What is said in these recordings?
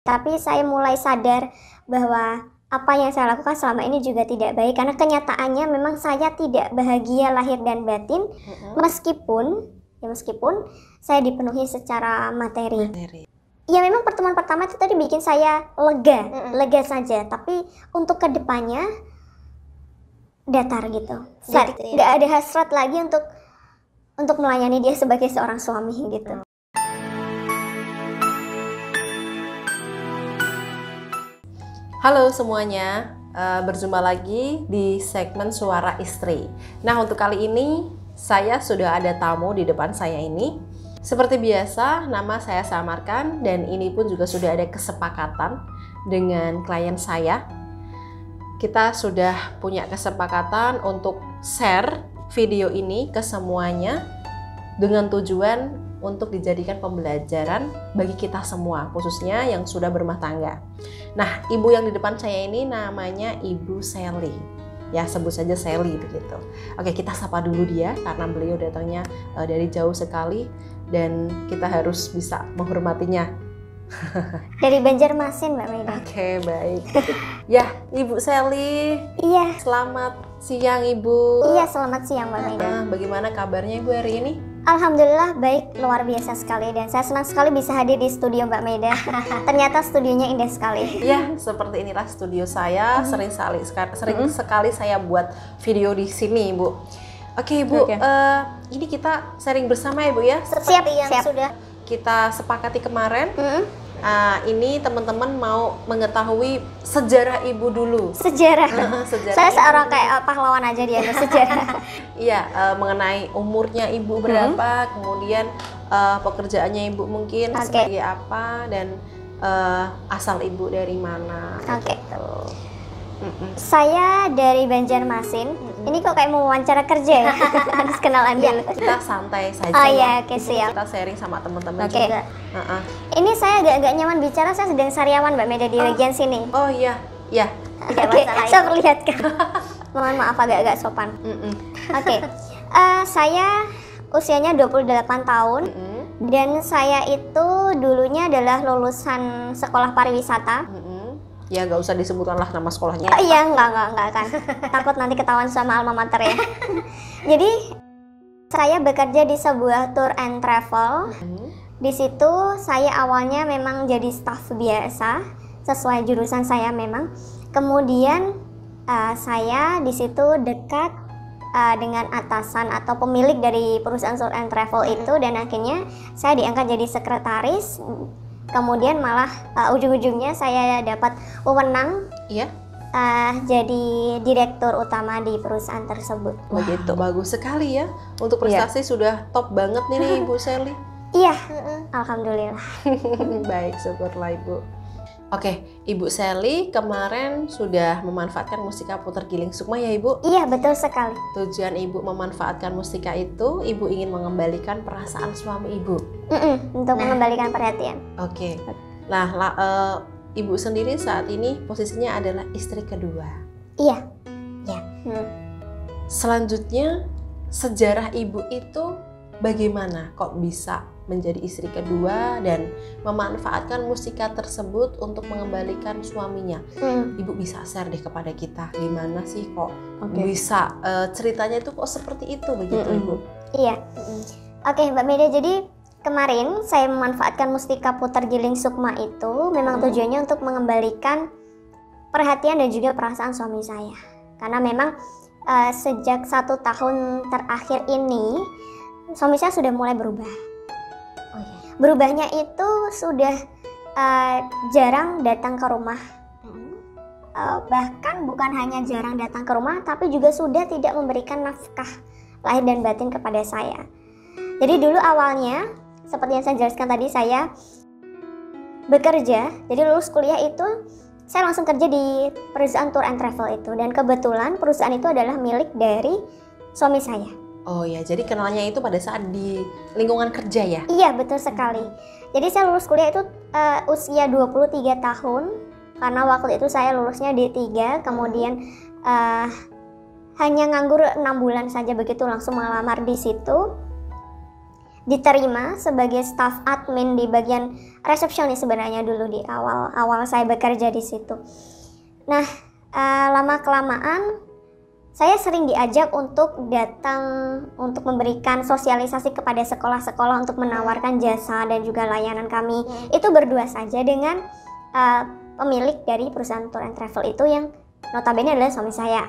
Tapi saya mulai sadar bahwa apa yang saya lakukan selama ini juga tidak baik, karena kenyataannya memang saya tidak bahagia lahir dan batin, meskipun saya dipenuhi secara materi. Ya memang pertemuan pertama itu tadi bikin saya lega saja, tapi untuk kedepannya datar gitu. Nggak ada hasrat lagi untuk melayani dia sebagai seorang suami gitu. Halo semuanya, berjumpa lagi di segmen Suara Istri. Nah, untuk kali ini saya sudah ada tamu di depan saya ini. Seperti biasa, nama saya samarkan dan ini pun juga sudah ada kesepakatan dengan klien saya. Kita sudah punya kesepakatan untuk share video ini ke semuanya dengan tujuan untuk dijadikan pembelajaran bagi kita semua, khususnya yang sudah berumah tangga. Nah, ibu yang di depan saya ini namanya Ibu Sally. Ya, sebut saja Sally begitu. Oke, kita sapa dulu dia karena beliau datangnya dari jauh sekali dan kita harus bisa menghormatinya. Dari Banjarmasin, Mbak Maida. Oke, baik. Ya, Ibu Sally. Iya. Selamat siang, Ibu. Iya, selamat siang, Mbak Maida. Bagaimana kabarnya Ibu hari ini? Alhamdulillah baik, luar biasa sekali, dan saya senang sekali bisa hadir di studio Mbak Maida. Ternyata studionya indah sekali. Ya, seperti inilah studio saya. Sering sekali saya buat video di sini, Ibu. Oke, Ibu. Ini kita sharing bersama ya, Bu ya. Seperti yang sudah kita sepakati kemarin. Ini teman-teman mau mengetahui sejarah Ibu dulu. Sejarah. Sejarah saya seorang kayak pahlawan aja dia sejarah. Iya, mengenai umurnya Ibu berapa, kemudian pekerjaannya Ibu mungkin seperti apa, dan asal Ibu dari mana. Gitu. Saya dari Banjarmasin. Ini kok kayak mau wawancara kerja ya? Harus kenalan dulu. Kita santai saja. Oh iya, oke, siap. Kita sharing sama teman-teman juga. Ini saya agak nyaman bicara, saya sedang sariawan Mbak Maida di bagian sini. Oh iya, iya. Oke, saya perlihatkan. Mohon maaf agak sopan. Oke, saya usianya 28 tahun. Dan saya itu dulunya adalah lulusan sekolah pariwisata. Ya nggak usah disebutkan lah nama sekolahnya. Iya, nggak kan. Takut nanti ketahuan sama alma mater ya. Jadi saya bekerja di sebuah tour and travel. Di situ saya awalnya memang jadi staff biasa sesuai jurusan saya memang. Kemudian saya di situ dekat dengan atasan atau pemilik dari perusahaan tour and travel itu, dan akhirnya saya diangkat jadi sekretaris. Kemudian malah ujung-ujungnya saya dapat wewenang jadi direktur utama di perusahaan tersebut. Begitu, bagus sekali ya. Untuk prestasi sudah top banget nih Ibu Sally. Iya, alhamdulillah. Baik, syukurlah Ibu. Oke, Ibu Sally kemarin sudah memanfaatkan mustika putar giling sukma ya Ibu? Iya, betul sekali. Tujuan Ibu memanfaatkan mustika itu, Ibu ingin mengembalikan perasaan suami Ibu. Untuk mengembalikan perhatian. Oke. Nah, Ibu sendiri saat ini posisinya adalah istri kedua. Iya. Selanjutnya, sejarah Ibu itu bagaimana kok bisa menjadi istri kedua dan memanfaatkan mustika tersebut untuk mengembalikan suaminya? Ibu bisa share deh kepada kita gimana sih kok bisa ceritanya itu kok seperti itu begitu Ibu? Iya. Oke, Mbak Maida, jadi kemarin saya memanfaatkan mustika putar giling sukma itu memang tujuannya untuk mengembalikan perhatian dan juga perasaan suami saya. Karena memang sejak 1 tahun terakhir ini suami saya sudah mulai berubah. Berubahnya itu sudah jarang datang ke rumah. Bahkan bukan hanya jarang datang ke rumah, tapi juga sudah tidak memberikan nafkah lahir dan batin kepada saya. Jadi dulu awalnya, seperti yang saya jelaskan tadi, saya bekerja. Jadi lulus kuliah itu saya langsung kerja di perusahaan tour and travel itu. Dan kebetulan perusahaan itu adalah milik dari suami saya. Oh ya, jadi kenalnya itu pada saat di lingkungan kerja ya? Iya, betul sekali. Jadi saya lulus kuliah itu usia 23 tahun. Karena waktu itu saya lulusnya D3, kemudian hanya nganggur 6 bulan saja begitu, langsung melamar di situ. diterima sebagai staf admin di bagian resepsionis sebenarnya dulu di awal saya bekerja di situ. Nah, lama kelamaan saya sering diajak untuk datang untuk memberikan sosialisasi kepada sekolah-sekolah untuk menawarkan jasa dan juga layanan kami. Itu berdua saja dengan pemilik dari perusahaan tour and travel itu yang notabene adalah suami saya.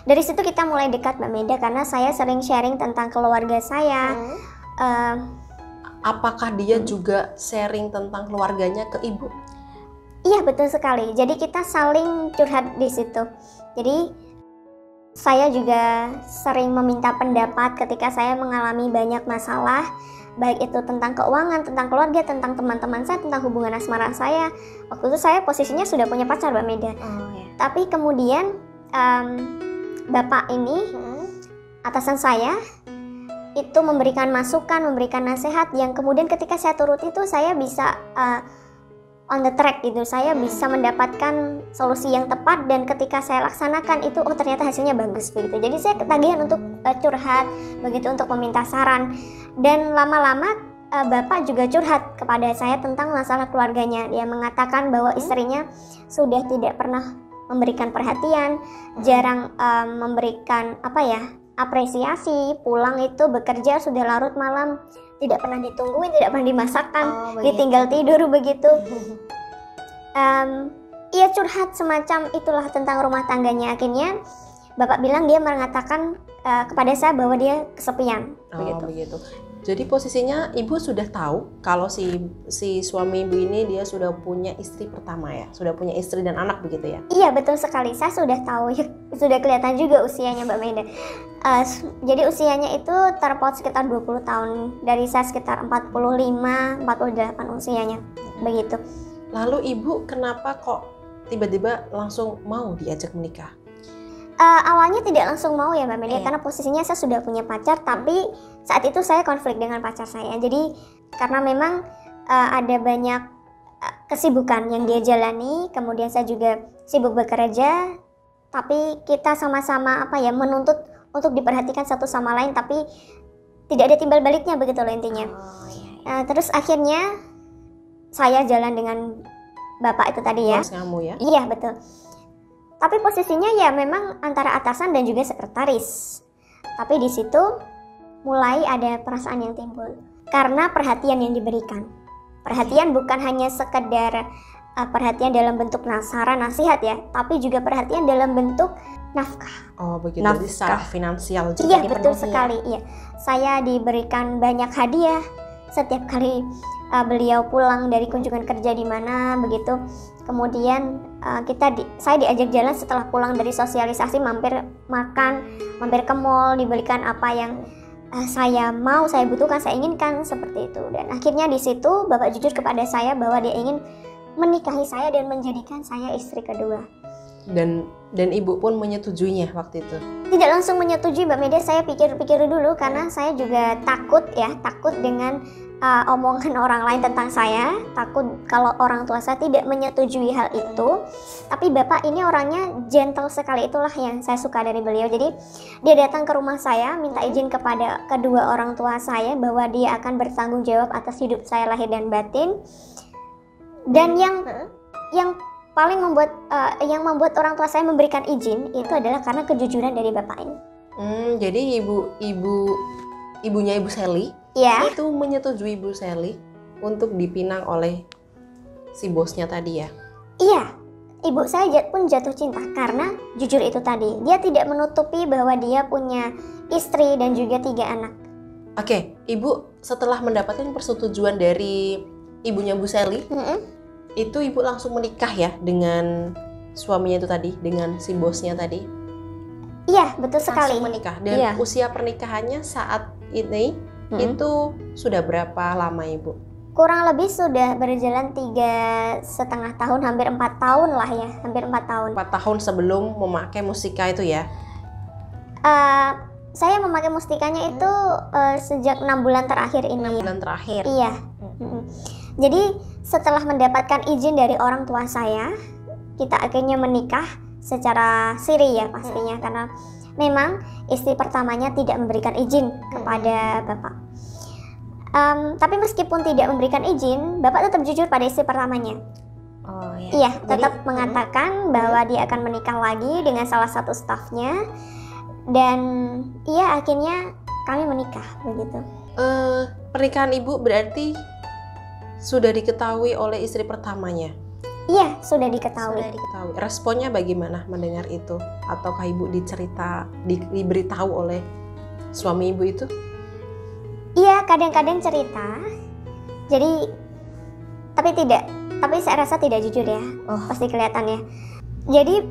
Dari situ kita mulai dekat Mbak Meda karena saya sering sharing tentang keluarga saya. Apakah dia juga sharing tentang keluarganya ke ibu? Iya, betul sekali. Jadi kita saling curhat di situ. Jadi saya juga sering meminta pendapat ketika saya mengalami banyak masalah, baik itu tentang keuangan, tentang keluarga, tentang teman-teman saya, tentang hubungan asmara saya. Waktu itu saya posisinya sudah punya pacar Mbak Meda. Tapi kemudian bapak ini, atasan saya, itu memberikan masukan, memberikan nasihat yang kemudian ketika saya turuti itu saya bisa on the track gitu. Saya bisa mendapatkan solusi yang tepat dan ketika saya laksanakan itu ternyata hasilnya bagus begitu. Jadi saya ketagihan untuk curhat, begitu untuk meminta saran. Dan lama-lama bapak juga curhat kepada saya tentang masalah keluarganya. Dia mengatakan bahwa istrinya sudah tidak pernah memberikan perhatian, jarang memberikan apresiasi, pulang itu bekerja sudah larut malam, tidak pernah ditungguin, tidak pernah dimasakkan, ditinggal tidur begitu. Ia curhat semacam itulah tentang rumah tangganya. Akhirnya bapak bilang, dia mengatakan kepada saya bahwa dia kesepian. Begitu. Jadi posisinya ibu sudah tahu kalau si suami ibu ini dia sudah punya istri pertama ya, sudah punya istri dan anak begitu ya? Iya, betul sekali. Saya sudah tahu, sudah kelihatan juga usianya Mbak Meda. Jadi usianya itu terpaut sekitar 20 tahun. Dari saya sekitar 45, 48 usianya, begitu. Lalu ibu kenapa kok tiba-tiba langsung mau diajak menikah? Awalnya tidak langsung mau ya Mbak Meda, karena posisinya saya sudah punya pacar, tapi saat itu saya konflik dengan pacar saya. Jadi karena memang ada banyak kesibukan yang dia jalani, kemudian saya juga sibuk bekerja, tapi kita sama-sama menuntut untuk diperhatikan satu sama lain, tapi tidak ada timbal baliknya begitu loh intinya. Terus akhirnya saya jalan dengan bapak itu tadi ya. Bos kamu ya? Iya, betul. Tapi posisinya ya memang antara atasan dan juga sekretaris. Tapi di situ mulai ada perasaan yang timbul karena perhatian yang diberikan. Perhatian bukan hanya sekedar perhatian dalam bentuk saran nasihat ya, tapi juga perhatian dalam bentuk nafkah. Oh begitu, jadi secara finansial juga. Iya, betul sekali. Iya, saya diberikan banyak hadiah setiap kali beliau pulang dari kunjungan kerja di mana begitu. Kemudian saya diajak jalan setelah pulang dari sosialisasi, mampir makan, mampir ke mall, diberikan apa yang saya mau, saya butuhkan, saya inginkan seperti itu. Dan akhirnya di situ bapak jujur kepada saya bahwa dia ingin menikahi saya dan menjadikan saya istri kedua. Dan ibu pun menyetujuinya waktu itu? Tidak langsung menyetujui Mbak Meda, saya pikir-pikir dulu karena saya juga takut dengan omongan orang lain tentang saya, takut kalau orang tua saya tidak menyetujui hal itu. Tapi bapak ini orangnya gentle sekali, itulah yang saya suka dari beliau. Jadi dia datang ke rumah saya, minta izin kepada kedua orang tua saya bahwa dia akan bertanggung jawab atas hidup saya lahir dan batin. Dan yang paling membuat orang tua saya memberikan izin itu adalah karena kejujuran dari bapak ini. Jadi ibunya Ibu Sally itu menyetujui Ibu Sally untuk dipinang oleh si bosnya tadi ya? Iya, ibu saya pun jatuh cinta karena jujur itu tadi. Dia tidak menutupi bahwa dia punya istri dan juga 3 anak. Oke, ibu setelah mendapatkan persetujuan dari ibunya Bu Sally, itu ibu langsung menikah ya dengan suaminya itu tadi, dengan si bosnya tadi? Iya, betul sekali. Langsung menikah. Dan usia pernikahannya saat ini itu sudah berapa lama ibu? Kurang lebih sudah berjalan 3,5 tahun, hampir 4 tahun lah ya, hampir 4 tahun. 4 tahun sebelum memakai mustika itu ya? Saya memakai mustikanya itu sejak 6 bulan terakhir ini. 6 bulan terakhir? Iya. Jadi setelah mendapatkan izin dari orang tua saya, kita akhirnya menikah secara siri ya pastinya, karena memang istri pertamanya tidak memberikan izin kepada bapak. Tapi meskipun tidak memberikan izin, bapak tetap jujur pada istri pertamanya. Oh ya. Iya, tetap mengatakan bahwa dia akan menikah lagi dengan salah satu stafnya, dan iya akhirnya kami menikah begitu. Pernikahan ibu berarti sudah diketahui oleh istri pertamanya? Iya, sudah diketahui. Responnya bagaimana mendengar itu? Ataukah ibu diberitahu oleh suami ibu itu? Iya, kadang-kadang cerita. Jadi, tapi saya rasa tidak jujur ya. Pasti kelihatan ya. Jadi,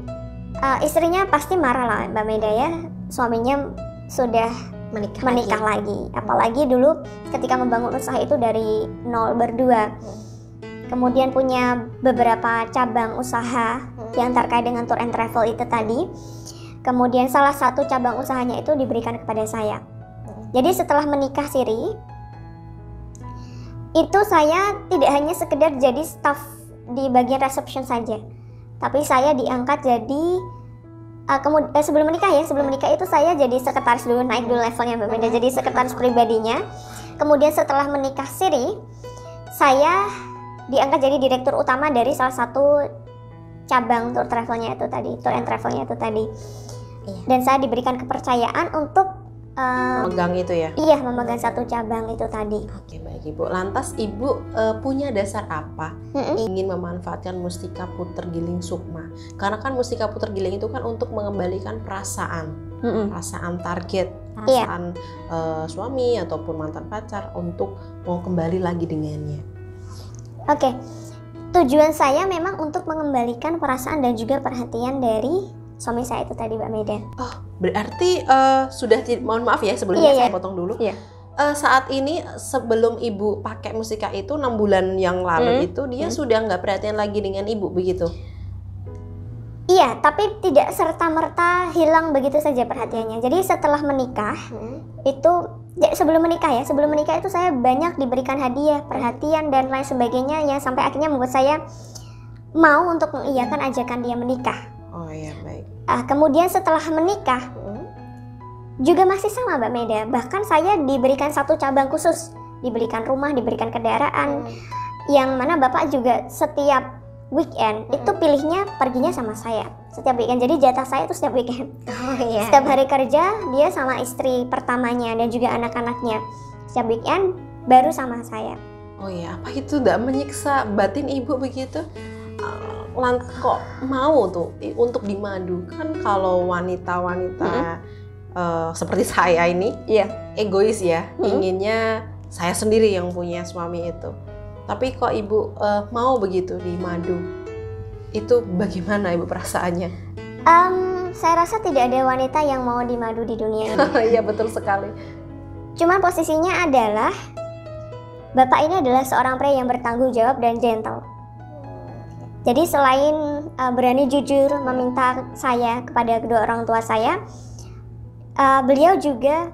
istrinya pasti marah lah Mbak Meda ya. Suaminya sudah menikah lagi. Apalagi dulu ketika membangun usaha itu dari nol berdua. Kemudian punya beberapa cabang usaha yang terkait dengan tour and travel itu tadi. Kemudian salah satu cabang usahanya itu diberikan kepada saya. Jadi setelah menikah siri, itu saya tidak hanya sekedar jadi staff di bagian reception saja, tapi saya diangkat jadi sebelum menikah itu saya jadi sekretaris dulu, naik dulu levelnya berbeda, jadi sekretaris pribadinya. Kemudian setelah menikah siri, saya diangkat jadi direktur utama dari salah satu cabang tour and travelnya itu tadi. Dan saya diberikan kepercayaan untuk memegang itu ya? Iya, memegang satu cabang itu tadi. Oke, baik Ibu. Lantas Ibu punya dasar apa ingin memanfaatkan Mustika Puter Giling Sukma? Karena kan Mustika Puter Giling itu kan untuk mengembalikan perasaan target, perasaan suami ataupun mantan pacar untuk mau kembali lagi dengannya. Oke, tujuan saya memang untuk mengembalikan perasaan dan juga perhatian dari suami saya itu tadi, Mbak Meda. Oh, berarti mohon maaf ya sebelumnya saya potong dulu. Saat ini sebelum Ibu pakai Mustika itu 6 bulan yang lalu itu dia sudah nggak perhatian lagi dengan Ibu begitu? Iya, tapi tidak serta-merta hilang begitu saja perhatiannya. Jadi setelah menikah itu sebelum menikah itu saya banyak diberikan hadiah, perhatian dan lain sebagainya yang sampai akhirnya membuat saya mau untuk mengiyakan ajakan dia menikah. Oh ya, baik. Kemudian setelah menikah juga masih sama Mbak Meda. Bahkan saya diberikan satu cabang khusus, diberikan rumah, diberikan kendaraan, yang mana Bapak juga setiap weekend itu pilihnya perginya sama saya. Setiap weekend, jadi jatah saya itu setiap weekend. Setiap hari kerja dia sama istri pertamanya dan juga anak-anaknya. Setiap weekend baru sama saya. Oh ya, apa itu tidak menyiksa batin Ibu begitu? Kok mau tuh untuk dimadu? Kan kalau wanita-wanita seperti saya ini egois ya, inginnya saya sendiri yang punya suami itu. Tapi kok Ibu mau begitu dimadu? Itu bagaimana Ibu perasaannya? Saya rasa tidak ada wanita yang mau dimadu di dunia ini. Iya, betul sekali. Cuma posisinya adalah Bapak ini adalah seorang pria yang bertanggung jawab dan gentle. Jadi selain berani jujur meminta saya kepada kedua orang tua saya, beliau juga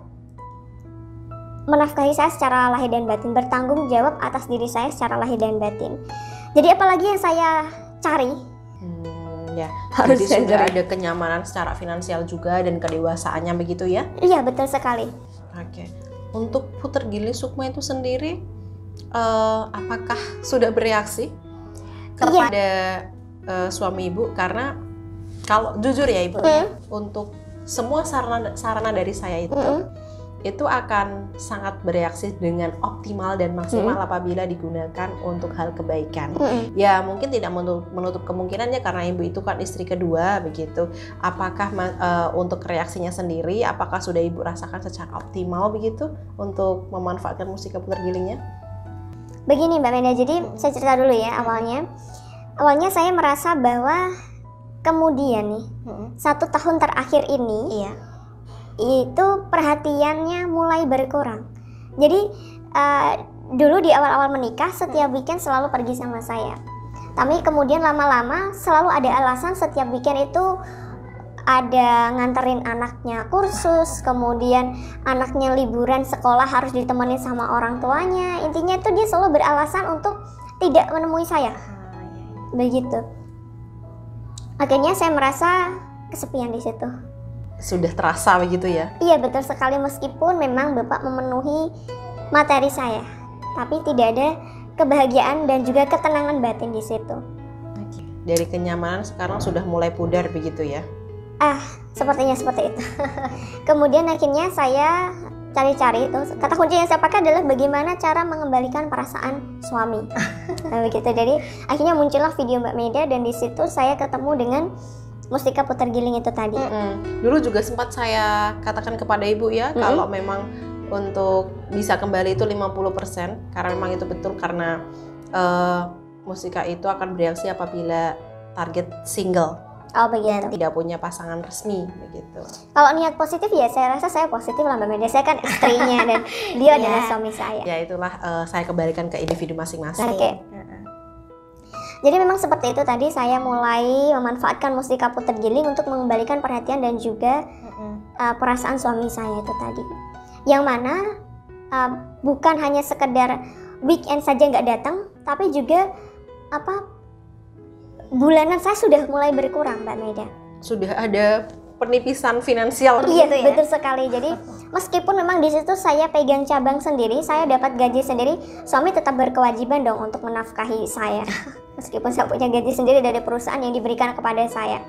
menafkahi saya secara lahir dan batin, bertanggung jawab atas diri saya secara lahir dan batin. Jadi apalagi yang saya cari? Jadi sudah ada kenyamanan secara finansial juga dan kedewasaannya begitu ya? Iya, betul sekali. Oke. Untuk Puter Giling Sukma itu sendiri, apakah sudah bereaksi kepada suami Ibu? Karena kalau jujur ya Ibu, untuk semua sarana dari saya itu akan sangat bereaksi dengan optimal dan maksimal apabila digunakan untuk hal kebaikan. Ya mungkin tidak menutup kemungkinannya karena Ibu itu kan istri kedua begitu. Apakah untuk reaksinya sendiri, apakah sudah Ibu rasakan secara optimal begitu untuk memanfaatkan Mustika Puter Gilingnya? Begini Mbak Meda, jadi saya cerita dulu ya awalnya. Awalnya saya merasa bahwa kemudian nih 1 tahun terakhir ini itu perhatiannya mulai berkurang. Jadi dulu di awal-awal menikah setiap weekend selalu pergi sama saya. Tapi kemudian lama-lama selalu ada alasan setiap weekend itu ada nganterin anaknya kursus, kemudian anaknya liburan sekolah harus ditemenin sama orang tuanya. Intinya itu dia selalu beralasan untuk tidak menemui saya. Begitu. Akhirnya saya merasa kesepian di situ. sudah terasa begitu ya? Iya betul sekali, meskipun memang Bapak memenuhi materi saya, tapi tidak ada kebahagiaan dan juga ketenangan batin di situ. Dari kenyamanan sekarang sudah mulai pudar begitu ya? Sepertinya seperti itu. Kemudian akhirnya saya cari-cari itu, kata kunci yang saya pakai adalah bagaimana cara mengembalikan perasaan suami. Nah begitu, jadi akhirnya muncullah video Mbak Meda dan di situ saya ketemu dengan mustika putar giling itu tadi. Dulu juga sempat saya katakan kepada ibu ya, kalau memang untuk bisa kembali itu 50%, karena memang itu betul, karena mustika itu akan bereaksi apabila target single. Oh begitu. Tidak punya pasangan resmi begitu. Kalau niat positif ya saya rasa saya positif lah Mbak Meda. Saya kan istrinya dan dia adalah suami saya. Ya itulah saya kembalikan ke individu masing-masing. Oke. Jadi memang seperti itu tadi, saya mulai memanfaatkan mustika putar giling untuk mengembalikan perhatian dan juga perasaan suami saya itu tadi. Yang mana bukan hanya sekedar weekend saja nggak datang, tapi juga bulanan saya sudah mulai berkurang Mbak Meda. Sudah ada penipisan finansial. Iya ya? Betul sekali. Jadi meskipun memang di situ saya pegang cabang sendiri, saya dapat gaji sendiri, suami tetap berkewajiban dong untuk menafkahi saya. Meskipun saya punya gaji sendiri dari perusahaan yang diberikan kepada saya.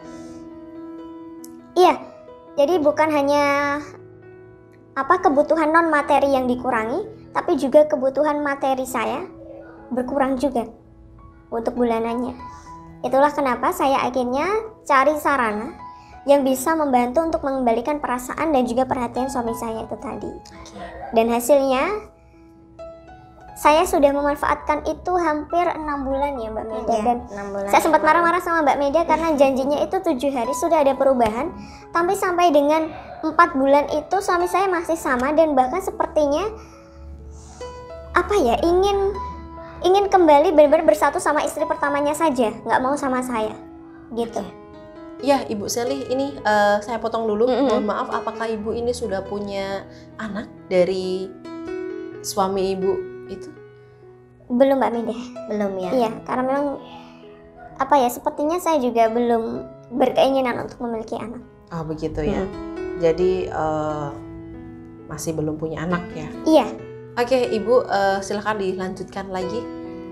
Iya. Jadi bukan hanya kebutuhan non materi yang dikurangi, tapi juga kebutuhan materi saya berkurang juga untuk bulanannya. Itulah kenapa saya akhirnya cari sarana yang bisa membantu untuk mengembalikan perasaan dan juga perhatian suami saya itu tadi. Dan hasilnya saya sudah memanfaatkan itu hampir 6 bulan ya Mbak Meda. Dan 6 bulan. Saya sempat marah-marah sama Mbak Meda karena janjinya itu 7 hari sudah ada perubahan, tapi sampai dengan 4 bulan itu suami saya masih sama dan bahkan sepertinya ingin kembali benar-benar bersatu sama istri pertamanya saja, nggak mau sama saya, gitu. Ya, Ibu Sally, ini saya potong dulu. Mohon maaf, apakah Ibu ini sudah punya anak dari suami Ibu itu? Belum Mbak Meda. Belum ya? Iya, karena memang sepertinya saya juga belum berkeinginan untuk memiliki anak. Oh begitu ya. Jadi masih belum punya anak ya? Iya. Oke, Ibu silahkan dilanjutkan lagi.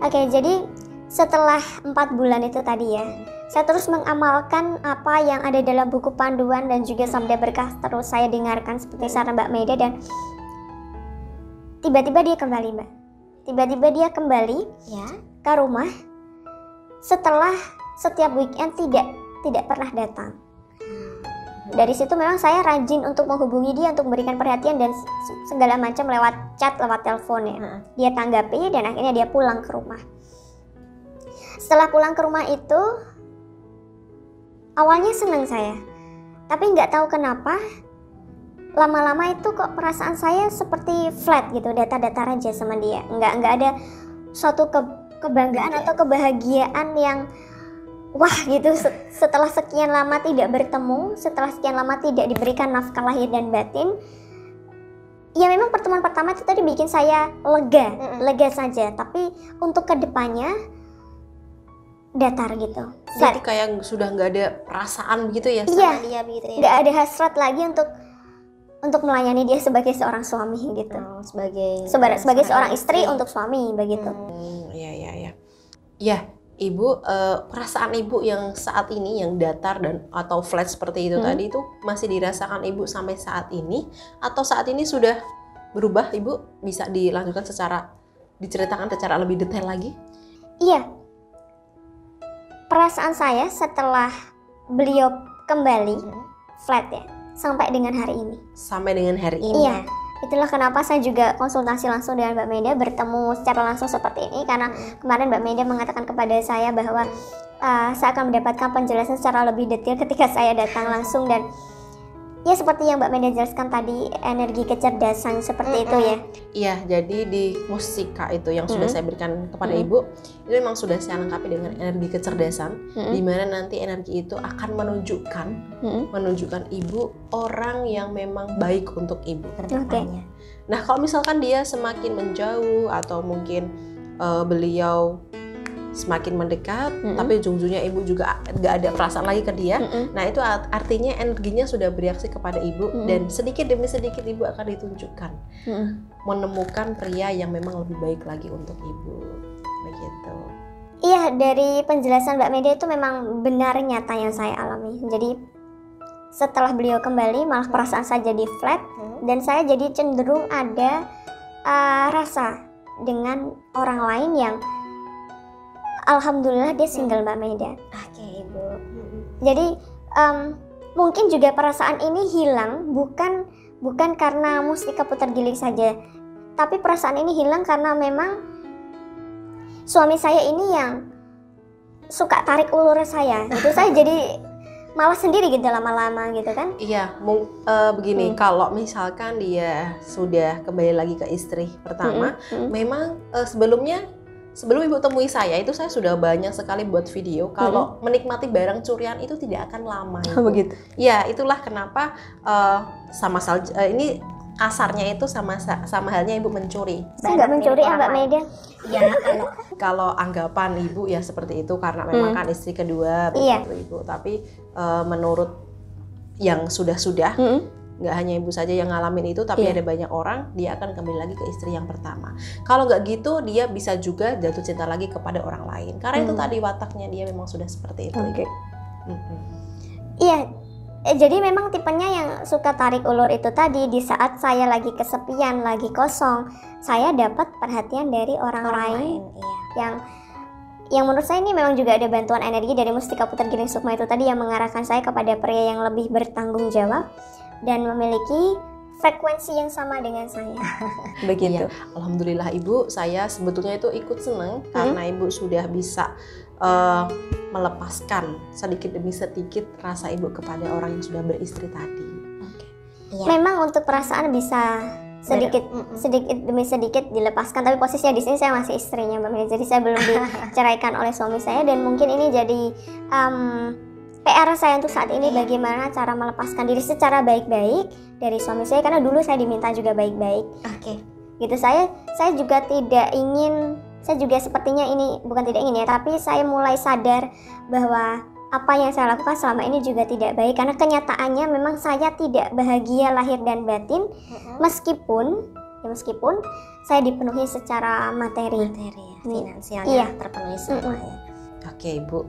Oke, jadi setelah 4 bulan itu tadi ya, saya terus mengamalkan apa yang ada dalam buku panduan dan juga sabda berkah terus saya dengarkan seperti saran Mbak Meda, dan tiba-tiba dia kembali Mbak. Tiba-tiba dia kembali ya ke rumah setelah setiap weekend tidak pernah datang. Dari situ memang saya rajin untuk menghubungi dia untuk memberikan perhatian dan segala macam lewat chat, lewat telepon ya. Dia tanggapi dan akhirnya dia pulang ke rumah. Setelah pulang ke rumah itu, awalnya senang saya, tapi nggak tahu kenapa lama-lama itu kok perasaan saya seperti flat gitu, datar-datar aja sama dia. Nggak ada suatu kebanggaan atau kebahagiaan yang wah gitu, setelah sekian lama tidak bertemu, setelah sekian lama tidak diberikan nafkah lahir dan batin. Ya memang pertemuan pertama itu tadi bikin saya lega saja, tapi untuk kedepannya datar gitu. Jadi kayak sudah nggak ada perasaan begitu ya sama dia begitu ya? Nggak ada hasrat lagi untuk melayani dia sebagai seorang suami gitu. Sebagai seorang istri untuk suami begitu. Iya. Ya. Ibu, perasaan Ibu yang saat ini yang datar dan atau flat seperti itu tadi itu masih dirasakan Ibu sampai saat ini, atau saat ini sudah berubah? Ibu bisa dilanjutkan diceritakan secara lebih detail lagi? Iya, perasaan saya setelah beliau kembali flat ya sampai dengan hari ini. Sampai dengan hari ini. Iya. Itulah kenapa saya juga konsultasi langsung dengan Mbak Meda, bertemu secara langsung seperti ini, karena kemarin Mbak Meda mengatakan kepada saya bahwa saya akan mendapatkan penjelasan secara lebih detail ketika saya datang langsung. Dan ya seperti yang Mbak Meda jelaskan tadi, energi kecerdasan seperti itu ya. Iya, jadi di mustika itu yang sudah saya berikan kepada Ibu, itu memang sudah saya lengkapi dengan energi kecerdasan, di mana nanti energi itu akan menunjukkan Ibu orang yang memang baik untuk Ibu. Nah, kalau misalkan dia semakin menjauh atau mungkin beliau semakin mendekat, tapi ujung-ujungnya ibu juga nggak ada perasaan lagi ke dia. Nah itu artinya energinya sudah bereaksi kepada ibu, dan sedikit demi sedikit ibu akan ditunjukkan menemukan pria yang memang lebih baik lagi untuk ibu, begitu. Iya, dari penjelasan Mbak Media itu memang benar nyata yang saya alami. Jadi setelah beliau kembali malah perasaan saya jadi flat, dan saya jadi cenderung ada rasa dengan orang lain yang alhamdulillah dia single, Mbak Meda. Oke, Ibu. Jadi mungkin juga perasaan ini hilang bukan karena Mustika Putar Giling saja, tapi perasaan ini hilang karena memang suami saya ini yang suka tarik ulur saya. Itu saya jadi malah sendiri gitu lama-lama gitu kan. Iya, begini, kalau misalkan dia sudah kembali lagi ke istri pertama, memang sebelum ibu temui saya itu saya sudah banyak sekali buat video kalau menikmati barang curian itu tidak akan lama. Begitu. Ya, itulah kenapa ini kasarnya itu sama halnya ibu mencuri. Saya nggak mencuri ya Mbak Media. Iya, Kalau anggapan ibu ya seperti itu karena memang kan istri kedua begitu ibu. Tapi menurut yang sudah nggak hanya ibu saja yang ngalamin itu, tapi ada banyak orang dia akan kembali lagi ke istri yang pertama. Kalau nggak gitu dia bisa juga jatuh cinta lagi kepada orang lain karena itu tadi wataknya dia memang sudah seperti itu. Iya. Jadi memang tipenya yang suka tarik ulur itu tadi, di saat saya lagi kesepian, lagi kosong, saya dapat perhatian dari orang lain. Yang menurut saya ini memang juga ada bantuan energi dari Mustika Putar Giling Sukma itu tadi yang mengarahkan saya kepada pria yang lebih bertanggung jawab dan memiliki frekuensi yang sama dengan saya. Begitu. Ya, alhamdulillah ibu, saya sebetulnya itu ikut senang karena ibu sudah bisa melepaskan sedikit demi sedikit rasa ibu kepada orang yang sudah beristri tadi. Memang untuk perasaan bisa sedikit demi sedikit dilepaskan, tapi posisinya di sini saya masih istrinya Mbak Meda, jadi saya belum diceraikan oleh suami saya, dan mungkin ini jadi PR saya untuk saat ini bagaimana cara melepaskan diri secara baik-baik dari suami saya, karena dulu saya diminta juga baik-baik. Gitu, saya juga tidak ingin, saya juga sepertinya ini bukan tidak ingin ya, tapi saya mulai sadar bahwa apa yang saya lakukan selama ini juga tidak baik, karena kenyataannya memang saya tidak bahagia lahir dan batin, meskipun saya dipenuhi secara materi finansialnya terpenuhi semua ya. Oke ibu,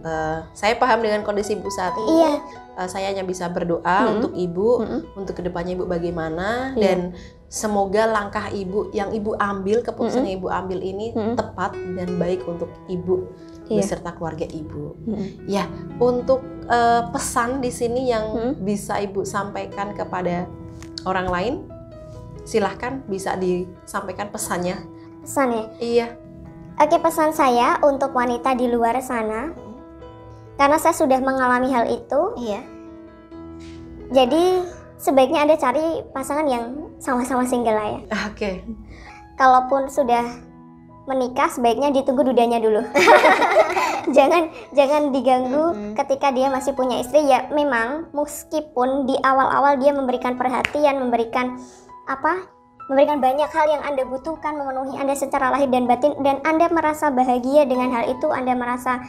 saya paham dengan kondisi ibu saat ini. Saya hanya bisa berdoa untuk ibu, untuk kedepannya ibu bagaimana, dan semoga langkah ibu yang ibu ambil, keputusan yang ibu ambil ini tepat dan baik untuk ibu beserta keluarga ibu. Ya, untuk pesan di sini yang bisa ibu sampaikan kepada orang lain, silahkan bisa disampaikan pesannya. Pesan ya? Iya. Oke, pesan saya untuk wanita di luar sana, karena saya sudah mengalami hal itu. Jadi sebaiknya Anda cari pasangan yang sama-sama single lah ya. Kalaupun sudah menikah, sebaiknya ditunggu dudanya dulu. jangan diganggu ketika dia masih punya istri. Ya memang meskipun di awal-awal dia memberikan perhatian, memberikan banyak hal yang Anda butuhkan, memenuhi Anda secara lahir dan batin, dan Anda merasa bahagia dengan hal itu, Anda merasa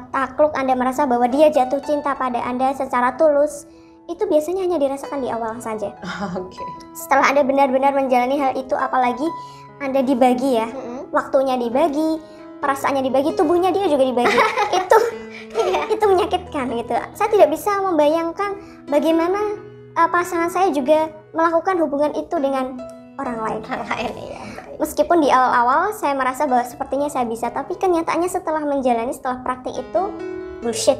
takluk, Anda merasa bahwa dia jatuh cinta pada Anda secara tulus, itu biasanya hanya dirasakan di awal saja. Setelah Anda benar-benar menjalani hal itu, apalagi Anda dibagi ya, waktunya dibagi, perasaannya dibagi, tubuhnya dia juga dibagi. itu menyakitkan gitu. Saya tidak bisa membayangkan bagaimana pasangan saya juga melakukan hubungan itu dengan orang lain. Meskipun di awal-awal saya merasa bahwa sepertinya saya bisa, tapi kenyataannya setelah menjalani, setelah praktik itu bullshit.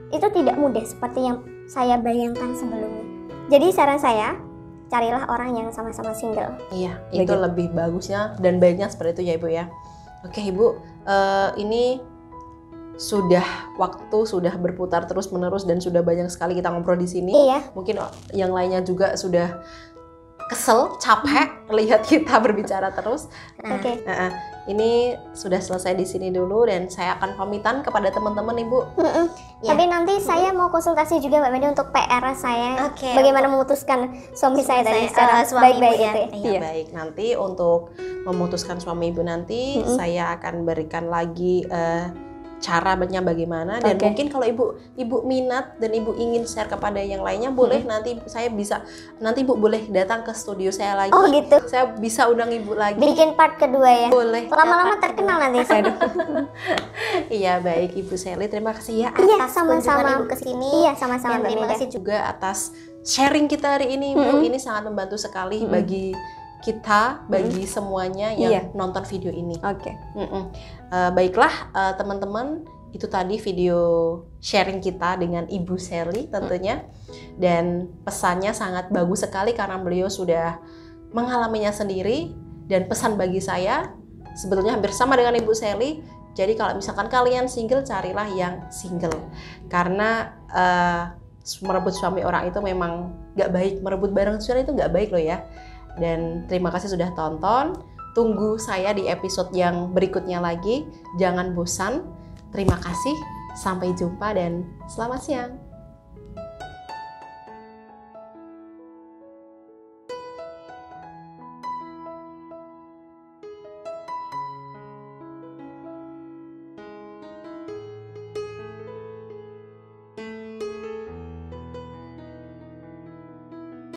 Itu tidak mudah seperti yang saya bayangkan sebelumnya. Jadi saran saya, carilah orang yang sama-sama single. Iya, itu lebih bagusnya dan baiknya seperti itu ya ibu ya. Oke ibu, ini waktu sudah berputar terus menerus dan sudah banyak sekali kita ngobrol di sini. Mungkin yang lainnya juga sudah kesel, capek lihat kita berbicara terus. Oke. Ini sudah selesai di sini dulu dan saya akan pamitan kepada teman-teman Ibu. Tapi nanti saya mau konsultasi juga Mbak Medi untuk PR saya. Oke, Bagaimana memutuskan suami saya tadi secara suami baik-baik Ibu ya. gitu ya. Iya, baik. Nanti untuk memutuskan suami Ibu nanti saya akan berikan lagi caranya bagaimana, dan mungkin kalau ibu minat dan ibu ingin share kepada yang lainnya boleh nanti saya bisa, nanti Ibu boleh datang ke studio saya lagi. Oh gitu. Saya bisa undang Ibu lagi. Bikin part kedua ya. Boleh. Lama-lama terkenal nanti saya. Iya, baik Ibu Sally, terima kasih ya Iya, Atas sama-sama. kunjungan Ibu ke sini. Iya, sama-sama Dan Mbak terima Meda. kasih juga atas sharing kita hari ini Ibu. Ini sangat membantu sekali bagi kita, bagi semuanya yang nonton video ini. Oke. Baiklah teman-teman, itu tadi video sharing kita dengan Ibu Sally tentunya, dan pesannya sangat bagus sekali karena beliau sudah mengalaminya sendiri, dan pesan bagi saya sebetulnya hampir sama dengan Ibu Sally. Jadi kalau misalkan kalian single, carilah yang single, karena merebut suami orang itu memang gak baik, merebut barang suami itu gak baik loh ya. Dan terima kasih sudah tonton, tunggu saya di episode yang berikutnya lagi, jangan bosan. Terima kasih, sampai jumpa dan selamat siang.